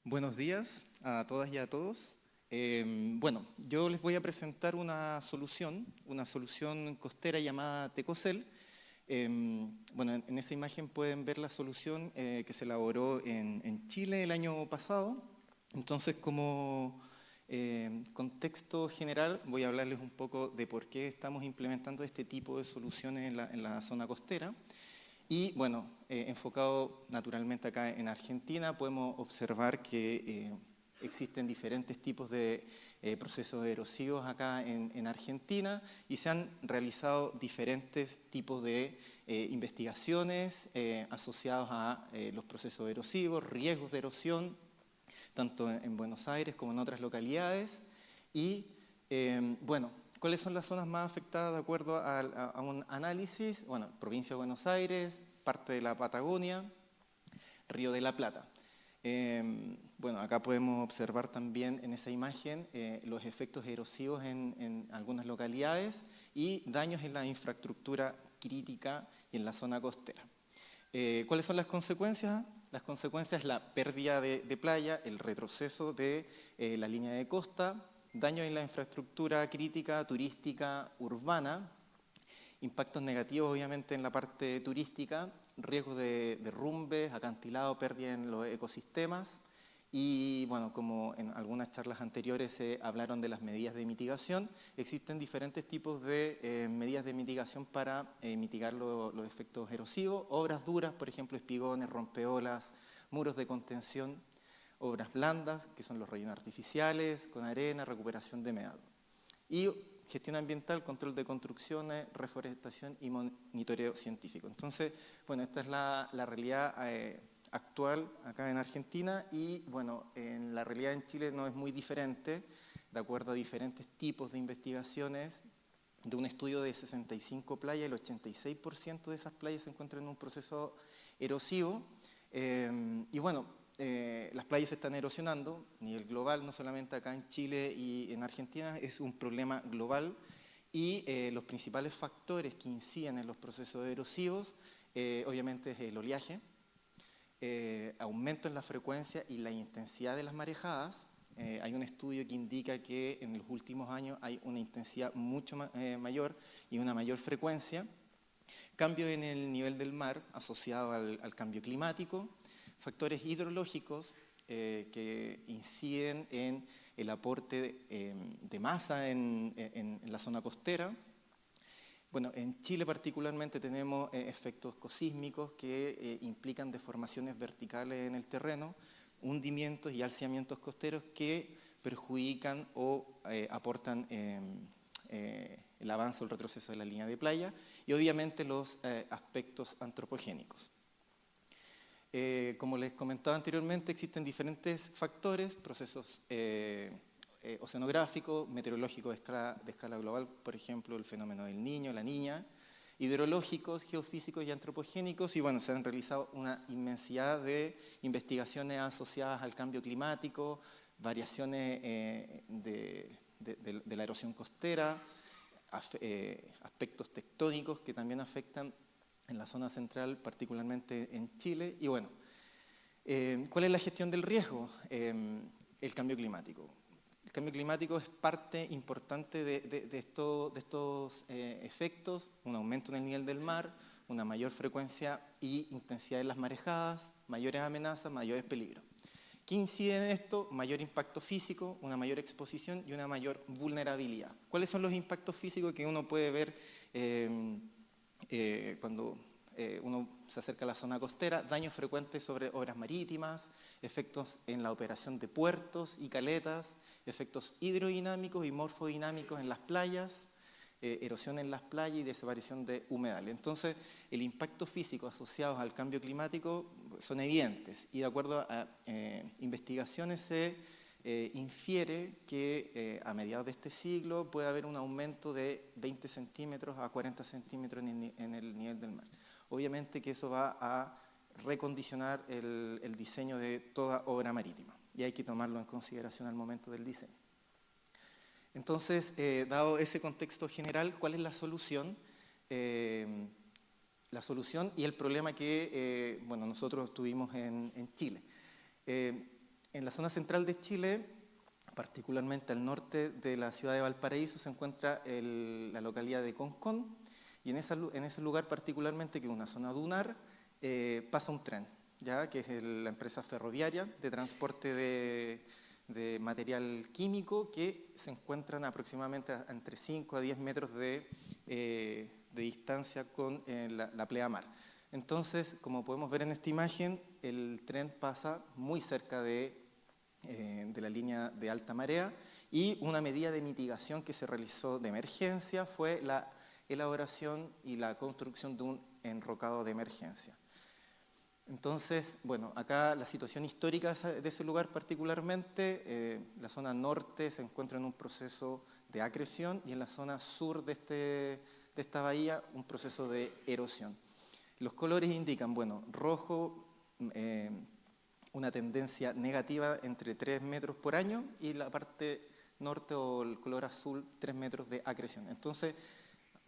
Buenos días a todas y a todos. Bueno, yo les voy a presentar una solución costera llamada Tecocel. Bueno, en esa imagen pueden ver la solución que se elaboró en Chile el año pasado. Entonces, como contexto general, voy a hablarles un poco de por qué estamos implementando este tipo de soluciones en la zona costera. Y bueno, enfocado naturalmente acá en Argentina, podemos observar que existen diferentes tipos de procesos erosivos acá en Argentina y se han realizado diferentes tipos de investigaciones asociados a los procesos erosivos, riesgos de erosión, tanto en Buenos Aires como en otras localidades. Y bueno, ¿cuáles son las zonas más afectadas de acuerdo a un análisis? Bueno, provincia de Buenos Aires, parte de la Patagonia, Río de la Plata. Bueno, acá podemos observar también en esa imagen los efectos erosivos en algunas localidades y daños en la infraestructura crítica y en la zona costera. ¿Cuáles son las consecuencias? Las consecuencias, la pérdida de playa, el retroceso de la línea de costa, daños en la infraestructura crítica, turística, urbana, impactos negativos obviamente en la parte turística, riesgos de derrumbes, acantilados, pérdida en los ecosistemas y bueno, como en algunas charlas anteriores se hablaron de las medidas de mitigación, existen diferentes tipos de medidas de mitigación para mitigar los efectos erosivos, obras duras, por ejemplo, espigones, rompeolas, muros de contención, obras blandas, que son los rellenos artificiales, con arena, recuperación de humedad. Y gestión ambiental, control de construcciones, reforestación y monitoreo científico. Entonces, bueno, esta es la realidad actual acá en Argentina y, bueno, en la realidad en Chile no es muy diferente, de acuerdo a diferentes tipos de investigaciones. De un estudio de 65 playas, el 86% de esas playas se encuentran en un proceso erosivo. Y bueno, las playas se están erosionando a nivel global, no solamente acá en Chile y en Argentina, es un problema global y los principales factores que inciden en los procesos erosivos obviamente es el oleaje, aumento en la frecuencia y la intensidad de las marejadas. Hay un estudio que indica que en los últimos años hay una intensidad mucho mayor y una mayor frecuencia, cambio en el nivel del mar asociado al cambio climático, factores hidrológicos que inciden en el aporte de masa en la zona costera. Bueno, en Chile particularmente tenemos efectos cosísmicos que implican deformaciones verticales en el terreno, hundimientos y alciamientos costeros que perjudican o aportan el avance o el retroceso de la línea de playa y obviamente los aspectos antropogénicos. Como les comentaba anteriormente, existen diferentes factores, procesos oceanográficos, meteorológicos de escala global, por ejemplo, el fenómeno del Niño, la Niña, hidrológicos, geofísicos y antropogénicos, y bueno, se han realizado una inmensidad de investigaciones asociadas al cambio climático, variaciones de la erosión costera, aspectos tectónicos que también afectan en la zona central, particularmente en Chile. Y bueno, ¿cuál es la gestión del riesgo? El cambio climático. El cambio climático es parte importante de estos efectos, un aumento en el nivel del mar, una mayor frecuencia y intensidad de las marejadas, mayores amenazas, mayores peligros. ¿Qué incide en esto? Mayor impacto físico, una mayor exposición y una mayor vulnerabilidad. ¿Cuáles son los impactos físicos que uno puede ver cuando uno se acerca a la zona costera? Daños frecuentes sobre obras marítimas, efectos en la operación de puertos y caletas, efectos hidrodinámicos y morfodinámicos en las playas, erosión en las playas y desaparición de humedales. Entonces, el impacto físico asociado al cambio climático son evidentes y de acuerdo a investigaciones se infiere que a mediados de este siglo puede haber un aumento de 20 centímetros a 40 centímetros en el nivel del mar. Obviamente que eso va a recondicionar el diseño de toda obra marítima y hay que tomarlo en consideración al momento del diseño. Entonces, dado ese contexto general, ¿cuál es la solución? La solución y el problema que bueno, nosotros tuvimos en Chile. En la zona central de Chile, particularmente al norte de la ciudad de Valparaíso, se encuentra la localidad de Concón, y en ese lugar particularmente, que es una zona dunar, pasa un tren, ¿ya? Que es la empresa ferroviaria de transporte de material químico, que se encuentran aproximadamente entre 5 a 10 metros de distancia con la pleamar. Entonces, como podemos ver en esta imagen, el tren pasa muy cerca de la línea de alta marea, y una medida de mitigación que se realizó de emergencia fue la elaboración y la construcción de un enrocado de emergencia. Entonces, bueno, acá la situación histórica de ese lugar particularmente, la zona norte se encuentra en un proceso de acreción, y en la zona sur de esta bahía un proceso de erosión. Los colores indican, bueno, rojo, una tendencia negativa entre 3 metros por año, y la parte norte o el color azul 3 metros de acreción. Entonces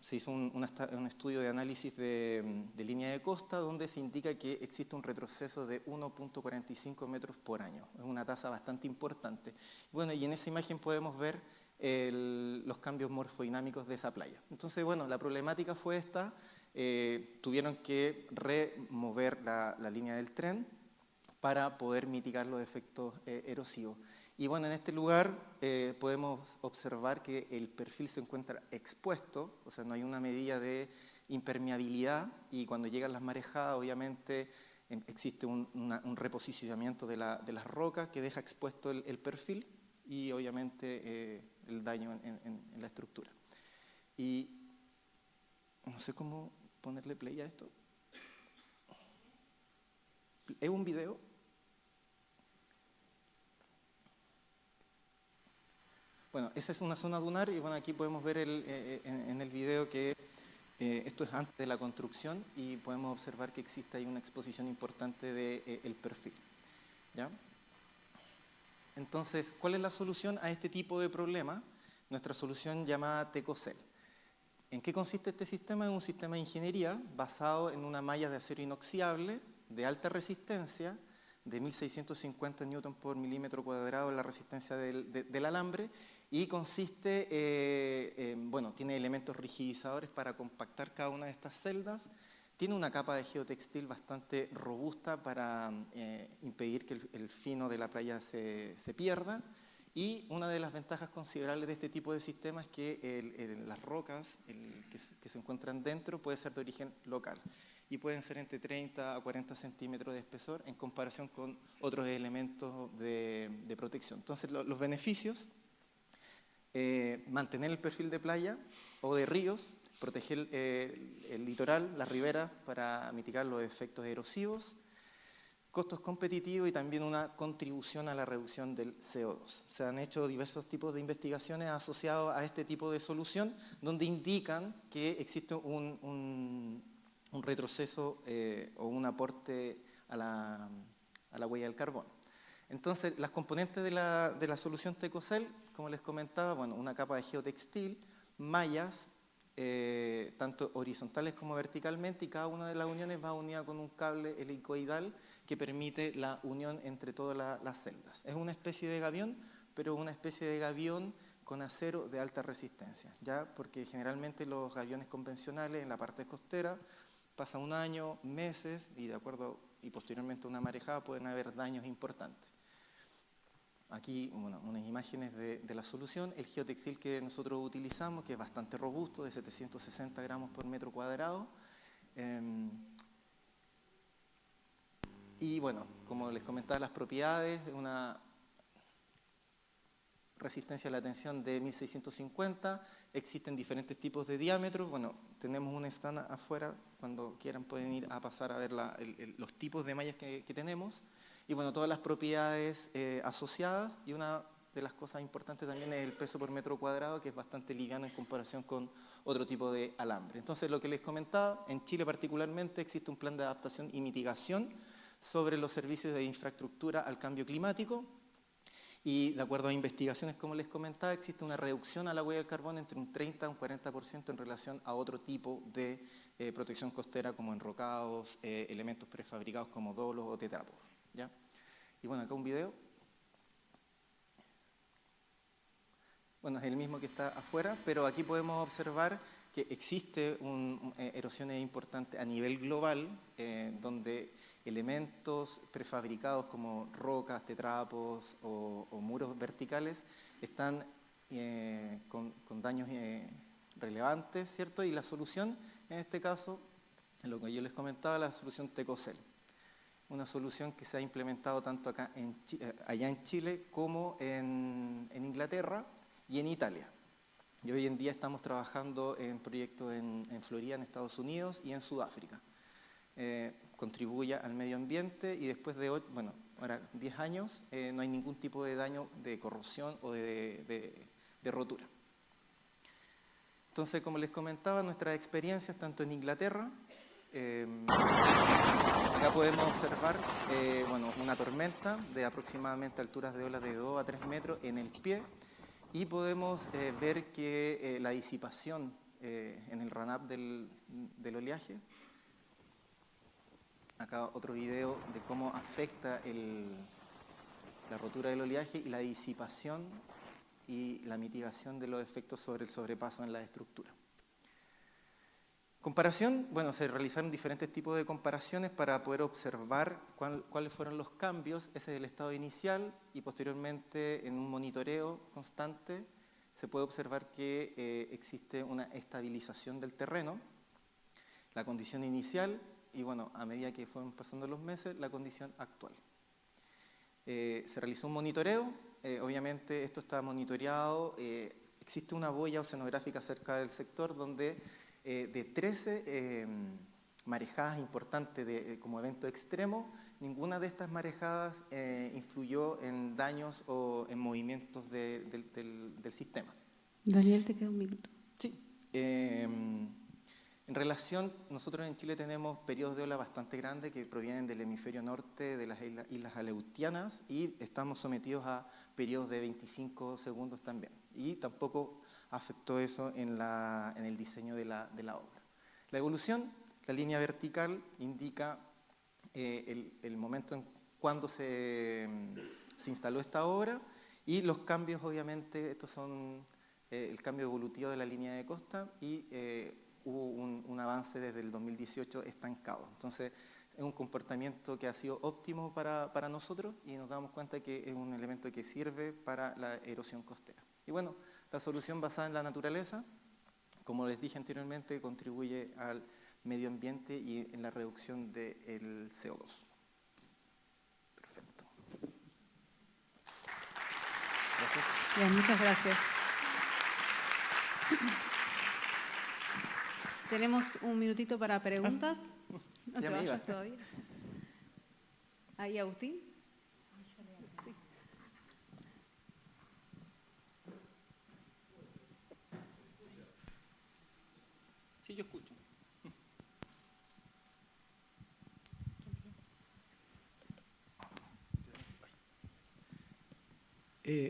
se hizo un estudio de análisis de línea de costa, donde se indica que existe un retroceso de 1,45 metros por año. Es una tasa bastante importante. Bueno, y en esa imagen podemos ver los cambios morfodinámicos de esa playa. Entonces, bueno, la problemática fue esta. Tuvieron que remover la línea del tren para poder mitigar los efectos erosivos. Y bueno, en este lugar podemos observar que el perfil se encuentra expuesto, o sea, no hay una medida de impermeabilidad, y cuando llegan las marejadas, obviamente existe un reposicionamiento de las rocas que deja expuesto el perfil, y obviamente el daño en la estructura. Y no sé cómo ponerle play a esto. ¿Es un video? Bueno, esa es una zona dunar, y bueno, aquí podemos ver en el video que esto es antes de la construcción, y podemos observar que existe ahí una exposición importante del perfil, ¿ya? Entonces, ¿cuál es la solución a este tipo de problema? Nuestra solución llamada Tecocel. ¿En qué consiste este sistema? Es un sistema de ingeniería basado en una malla de acero inoxidable de alta resistencia, de 1650 newton por milímetro cuadrado la resistencia del alambre, y consiste, bueno, tiene elementos rigidizadores para compactar cada una de estas celdas, tiene una capa de geotextil bastante robusta para impedir que el fino de la playa se pierda. Y una de las ventajas considerables de este tipo de sistemas es que las rocas que se encuentran dentro pueden ser de origen local, y pueden ser entre 30 a 40 centímetros de espesor en comparación con otros elementos de protección. Entonces, los beneficios: mantener el perfil de playa o de ríos, proteger el litoral, las riberas, para mitigar los efectos erosivos, costos competitivos, y también una contribución a la reducción del CO2. Se han hecho diversos tipos de investigaciones asociadas a este tipo de solución, donde indican que existe un retroceso o un aporte a la huella del carbono. Entonces, las componentes de la solución Tecocel, como les comentaba, bueno, una capa de geotextil, mallas, tanto horizontales como verticalmente, y cada una de las uniones va unida con un cable helicoidal que permite la unión entre todas las celdas. Es una especie de gavión, pero una especie de gavión con acero de alta resistencia, ¿ya? Porque generalmente los gaviones convencionales en la parte costera pasa un año, meses, y posteriormente una marejada pueden haber daños importantes. Aquí, bueno, unas imágenes de la solución. El geotextil que nosotros utilizamos, que es bastante robusto, de 760 gramos por metro cuadrado. Y bueno, como les comentaba, las propiedades: una resistencia a la tensión de 1650, existen diferentes tipos de diámetros. Bueno, tenemos un stand afuera, cuando quieran pueden ir a pasar a ver los tipos de mallas que tenemos. Y bueno, todas las propiedades asociadas, y una de las cosas importantes también es el peso por metro cuadrado, que es bastante liviano en comparación con otro tipo de alambre. Entonces, lo que les comentaba, en Chile particularmente existe un plan de adaptación y mitigación sobre los servicios de infraestructura al cambio climático, y de acuerdo a investigaciones, como les comentaba, existe una reducción a la huella del carbono entre un 30 a un 40% en relación a otro tipo de protección costera, como enrocados, elementos prefabricados como dolos o tetrápodos, ¿ya? Y bueno, acá un video. bueno, es el mismo que está afuera, pero aquí podemos observar que existe erosiones importantes a nivel global, donde elementos prefabricados como rocas, tetrapos o muros verticales están con daños relevantes, ¿cierto? Y la solución, en este caso, lo que yo les comentaba, la solución Tecocel. Una solución que se ha implementado tanto acá allá en Chile como en Inglaterra y en Italia. Y hoy en día estamos trabajando en proyectos en Florida, en Estados Unidos y en Sudáfrica. Contribuye al medio ambiente y después de ahora 10 años no hay ningún tipo de daño de corrosión o de rotura. Entonces, como les comentaba, nuestras experiencias tanto en Inglaterra, acá podemos observar una tormenta de aproximadamente alturas de olas de 2 a 3 metros en el pie y podemos ver que la disipación en el run-up del oleaje. Acá otro video de cómo afecta la rotura del oleaje y la disipación y la mitigación de los efectos sobre el sobrepaso en la estructura. Comparación, bueno, se realizaron diferentes tipos de comparaciones para poder observar cuáles fueron los cambios. Ese es el estado inicial y posteriormente en un monitoreo constante se puede observar que existe una estabilización del terreno, la condición inicial y bueno, a medida que fueron pasando los meses, la condición actual. Se realizó un monitoreo, obviamente esto está monitoreado, existe una boya oceanográfica cerca del sector donde de 13 marejadas importantes como evento extremo, ninguna de estas marejadas influyó en daños o en movimientos del sistema. Daniel, te queda un minuto. Sí. En relación, nosotros en Chile tenemos periodos de ola bastante grandes que provienen del hemisferio norte de las islas Aleutianas y estamos sometidos a periodos de 25 segundos también. Y tampoco afectó eso en el diseño de la obra. La evolución, la línea vertical indica el momento en cuando se instaló esta obra y los cambios, obviamente, estos son el cambio evolutivo de la línea de costa y hubo un avance desde el 2018 estancado. Entonces, es un comportamiento que ha sido óptimo para nosotros y nos damos cuenta que es un elemento que sirve para la erosión costera. Y bueno, la solución basada en la naturaleza, como les dije anteriormente, contribuye al medio ambiente y en la reducción del CO2. Perfecto. Gracias. Bien, muchas gracias. Tenemos un minutito para preguntas. No te vayas todavía. Ahí, Agustín. Sí. Sí, yo escucho.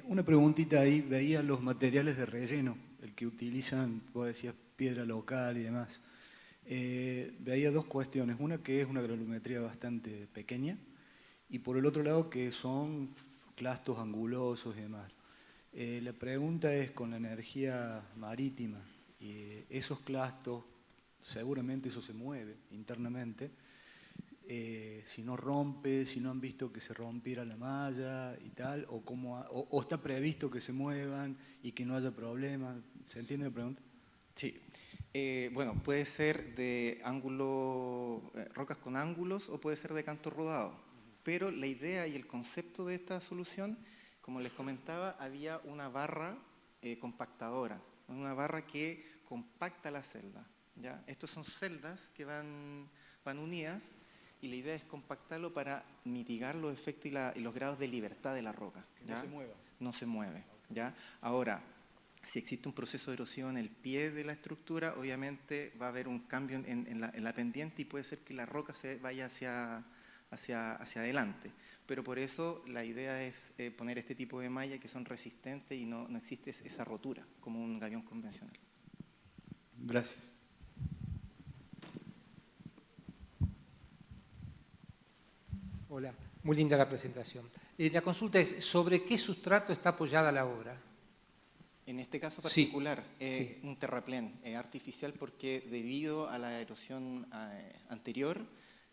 Una preguntita ahí, veía los materiales de relleno, el que utilizan, vos decías, piedra local y demás. Veía dos cuestiones, una que es una granulometría bastante pequeña y por el otro lado que son clastos angulosos y demás. La pregunta es, con la energía marítima, esos clastos, seguramente eso se mueve internamente, si no rompe, si no han visto que se rompiera la malla y tal, o está previsto que se muevan y que no haya problemas. ¿Se entiende la pregunta? Sí. Bueno, puede ser de ángulo, rocas con ángulos o puede ser de canto rodado. Pero la idea y el concepto de esta solución, como les comentaba, había una barra compactadora, una barra que compacta la celda, ¿ya? Estos son celdas que van unidas y la idea es compactarlo para mitigar los efectos y los grados de libertad de la roca. Que no se mueva. No se mueve, ¿ya? Ahora, si existe un proceso de erosión en el pie de la estructura, obviamente va a haber un cambio en la pendiente y puede ser que la roca se vaya hacia adelante. Pero por eso la idea es poner este tipo de malla que son resistentes y no existe esa rotura como un gavión convencional. Gracias. Hola, muy linda la presentación. La consulta es, ¿sobre qué sustrato está apoyada la obra? En este caso Sí, particular, sí. un terraplén artificial porque debido a la erosión anterior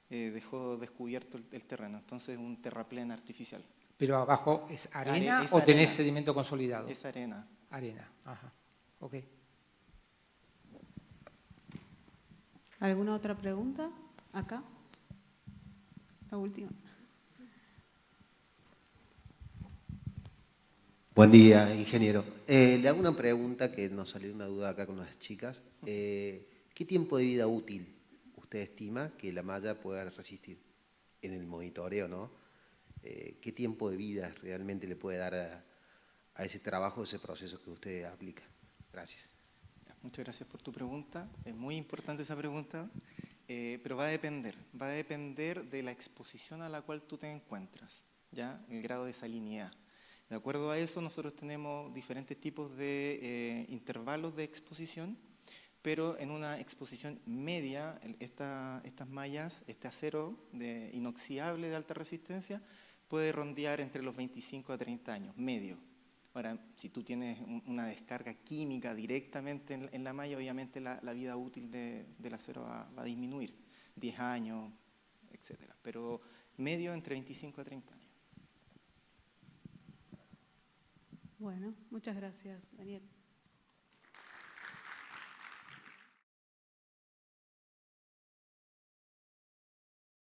dejó descubierto el terreno. Entonces, un terraplén artificial. ¿Pero abajo es arena Es o tenés arena. sedimento consolidado? Es arena. Arena, ajá. Ok. ¿Alguna otra pregunta? Acá. La última. Buen día, ingeniero. Le hago una pregunta que nos salió una duda acá con las chicas. ¿Qué tiempo de vida útil usted estima que la malla pueda resistir en el monitoreo, ¿no? ¿Qué tiempo de vida realmente le puede dar a ese trabajo, ese proceso que usted aplica? Gracias. Muchas gracias por tu pregunta. Es muy importante esa pregunta, pero va a depender de la exposición a la cual tú te encuentras, ¿ya? El grado de salinidad. De acuerdo a eso, nosotros tenemos diferentes tipos de intervalos de exposición, pero en una exposición media, estas mallas, este acero inoxidable de alta resistencia, puede rondear entre los 25 a 30 años, medio. Ahora, si tú tienes una descarga química directamente en la malla, obviamente la vida útil del acero va a disminuir, 10 años, etc. Pero medio entre 25 a 30 años. Bueno, muchas gracias, Daniel.